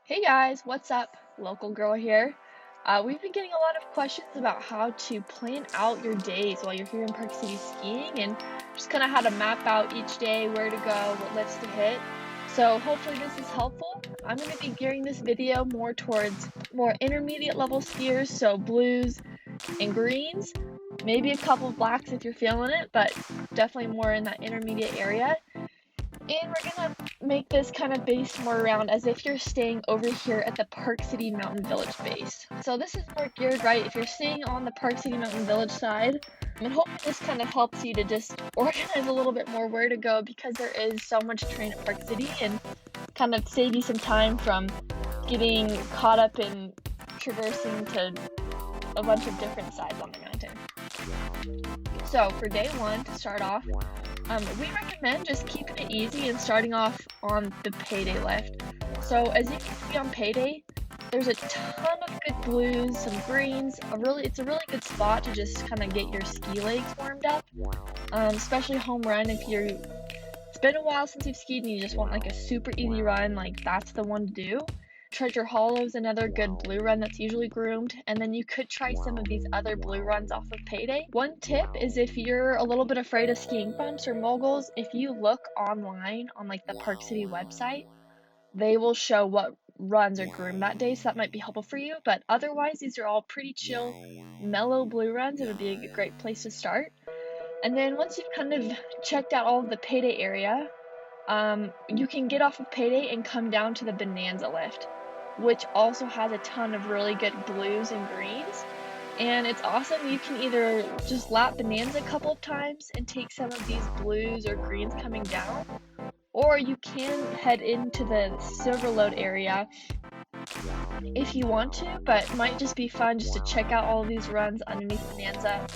Hey guys, what's up? Local girl here. We've been getting a lot of questions about how to plan out your days while you're here in Park City skiing and just kind of how to map out each day, where to go, what lifts to hit. So hopefully this is helpful. I'm going to be gearing this video more towards more intermediate level skiers, so blues and greens, maybe a couple of blacks if you're feeling it, but definitely more in that intermediate area. And we're gonna make this kind of based more around as if you're staying over here at the Park City Mountain Village base. So this is more geared right if you're staying on the Park City Mountain Village side. And hopefully this kind of helps you to just organize a little bit more where to go because there is so much terrain at Park City and kind of save you some time from getting caught up in traversing to a bunch of different sides on the mountain. So for day one, to start off, we recommend just keeping it easy and starting off on the Payday lift. So as you can see on Payday, there's a ton of good blues, some greens. It's a really good spot to just kind of get your ski legs warmed up, especially home run if it's been a while since you've skied and you just want like a super easy run, like that's the one to do. Treasure Hollow is another good blue run that's usually groomed, and then you could try some of these other blue runs off of Payday. One tip is if you're a little bit afraid of skiing bumps or moguls, if you look online on like the Park City website, they will show what runs are groomed that day, so that might be helpful for you. But otherwise, these are all pretty chill, mellow blue runs. It would be a great place to start. And then once you've kind of checked out all of the Payday area, you can get off of Payday and come down to the Bonanza lift, which also has a ton of really good blues and greens. And it's awesome. You can either just lap Bonanza a couple of times and take some of these blues or greens coming down, or you can head into the Silverload area if you want to, but it might just be fun just to check out all of these runs underneath Bonanza.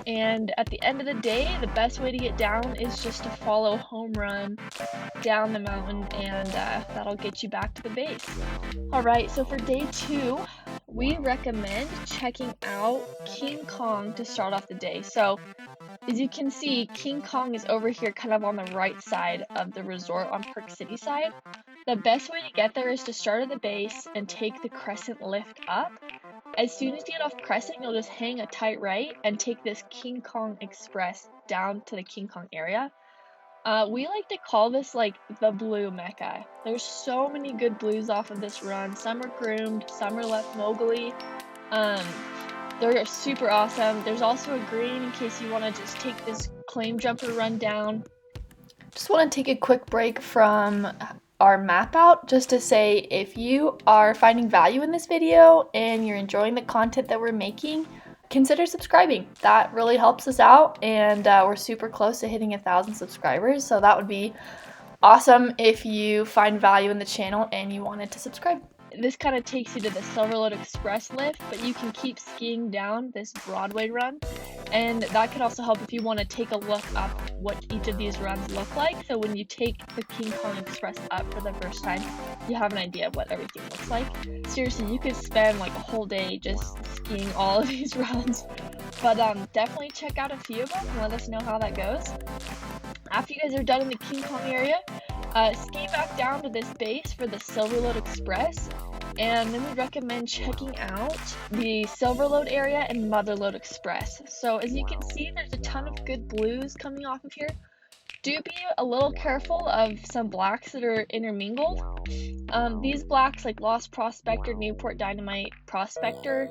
And at the end of the day, the best way to get down is just to follow Home Run down the mountain, and that'll get you back to the base. Alright, so for day two, we recommend checking out King Kong to start off the day. So as you can see, King Kong is over here kind of on the right side of the resort on Park City side. The best way to get there is to start at the base and take the Crescent lift up. As soon as you get off Crescent, you'll just hang a tight right and take this King Kong Express down to the King Kong area. We like to call this like the blue mecca. There's so many good blues off of this run. Some are groomed, some are left mogully. They're super awesome. There's also a green in case you want to just take this claim jumper run down. Just want to take a quick break from our map out just to say if you are finding value in this video and you're enjoying the content that we're making, consider subscribing. That really helps us out, and we're super close to hitting 1,000 subscribers, so that would be awesome if you find value in the channel and you wanted to subscribe. This kind of takes you to the Silverload Express lift, but you can keep skiing down this Broadway run, and that could also help if you want to take a look up what each of these runs look like. So when you take the King Kong Express up for the first time, you have an idea of what everything looks like. Seriously, you could spend like a whole day just skiing all of these runs, but definitely check out a few of them and let us know how that goes. After you guys are done in the King Kong area, ski back down to this base for the Silverload Express, and then we recommend checking out the Silverload area and Motherload Express. So as you can see, there's a ton of good blues coming off of here. Do be a little careful of some blacks that are intermingled. These blacks like Lost Prospector, Newport Dynamite, Prospector,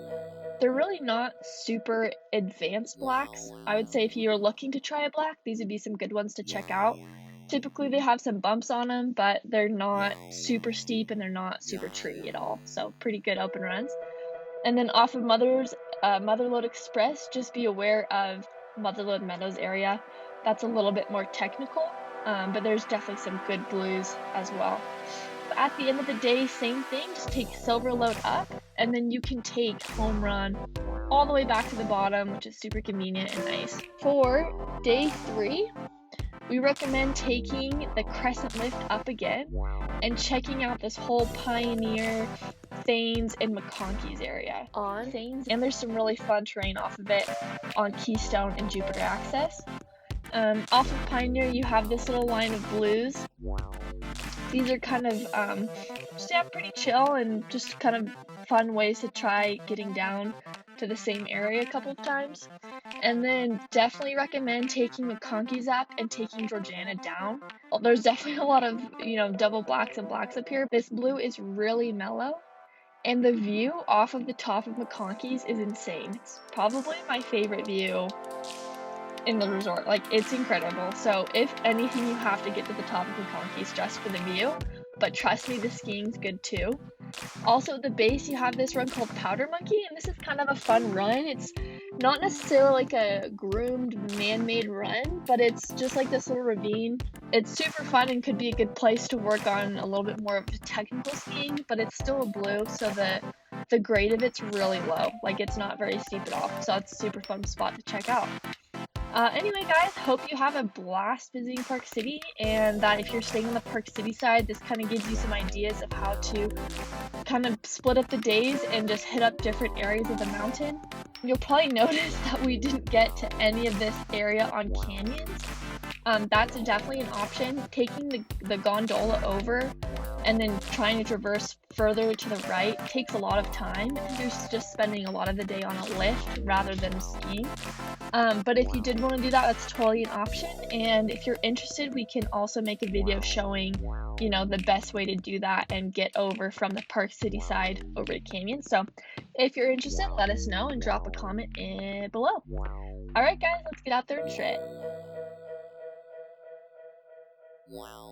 they're really not super advanced blacks. I would say if you're looking to try a black, these would be some good ones to check out. Typically they have some bumps on them, but they're not super steep and they're not super treey at all. So pretty good open runs. And then off of Motherload Express, just be aware of Motherload Meadows area. That's a little bit more technical, but there's definitely some good blues as well. But at the end of the day, same thing, just take Silverload up, and then you can take Home Run all the way back to the bottom, which is super convenient and nice. For day 3, we recommend taking the Crescent lift up again and checking out this whole Pioneer, Thanes, and McConkey's area on Thanes, and there's some really fun terrain off of it on Keystone and Jupiter Access. Off of Pioneer, you have this little line of blues. These are kind of just yeah, pretty chill and just kind of fun ways to try getting down to the same area a couple of times. And then definitely recommend taking McConkey's app and taking Georgiana down. There's definitely a lot of, double blacks and blacks up here. This blue is really mellow. And the view off of the top of McConkey's is insane. It's probably my favorite view in the resort. Like, it's incredible. So if anything, you have to get to the top of McConkey's just for the view. But trust me, the skiing's good too. Also, at the base, you have this run called Powder Monkey, and this is kind of a fun run. It's not necessarily like a groomed, man-made run, but it's just like this little ravine. It's super fun and could be a good place to work on a little bit more of technical skiing, but it's still a blue, so the grade of it's really low. Like, it's not very steep at all, so it's a super fun spot to check out. Anyway, guys, hope you have a blast visiting Park City, and that if you're staying on the Park City side, this kind of gives you some ideas of how to kind of split up the days and just hit up different areas of the mountain. You'll probably notice that we didn't get to any of this area on canyons. That's definitely an option. Taking the gondola over and then trying to traverse further to the right takes a lot of time. You're just spending a lot of the day on a lift rather than skiing. But if you did want to do that, that's totally an option. And if you're interested, we can also make a video showing, the best way to do that and get over from the Park City side over to Canyon. So if you're interested, let us know and drop a comment below. All right, guys, let's get out there and try it. Wow.